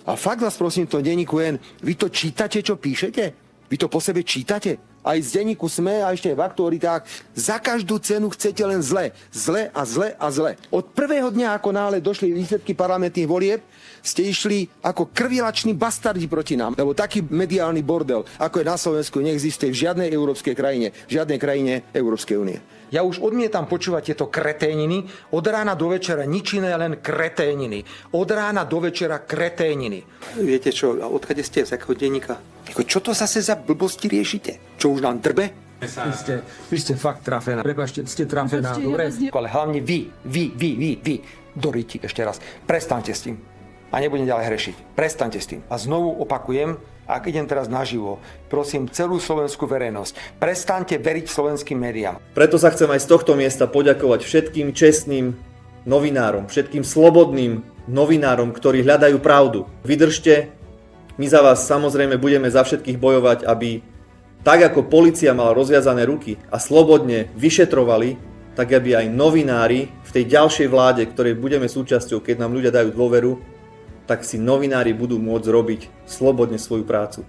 A fakt vás prosím, to denníku N, vy to čítate, čo píšete? Vy to po sebe čítate? Aj z denníku SME a ešte aj v aktualitách. Za každú cenu chcete len zle. Zle a zle a zle. Od prvého dňa, ako náhle došli výsledky parlamentných volieb, ste išli ako krvilační bastardi proti nám. Lebo taký mediálny bordel, ako je na Slovensku, neexistuje v žiadnej európskej krajine, v žiadnej krajine Európskej únie. Ja už odmietam počúvať tieto kreténiny. Od rána do večera nič iné, len kreténiny. Od rána do večera kreténiny. Viete čo, a odkiaľ ste, z akého denníka? Čo to zase za blbosti riešite? Čo už nám drbe? Vy ste fakt trafená. Prepáčte, ste trafená. Dobre? Ale hlavne vy, do ryti ešte raz. Prestaňte s tým. A nebudem ďalej hrešiť. Prestaňte s tým. A znovu opakujem, ak idem teraz naživo, prosím celú slovenskú verejnosť, prestaňte veriť slovenským médiám. Preto sa chcem aj z tohto miesta poďakovať všetkým čestným novinárom, všetkým slobodným novinárom, ktorí hľadajú pravdu. Vydržte, my za vás samozrejme budeme za všetkých bojovať, aby tak ako polícia mala rozviazané ruky a slobodne vyšetrovali, tak aby aj novinári v tej ďalšej vláde, ktorej budeme súčasťou, keď nám ľudia dajú dôveru, tak si novinári budú môcť robiť slobodne svoju prácu.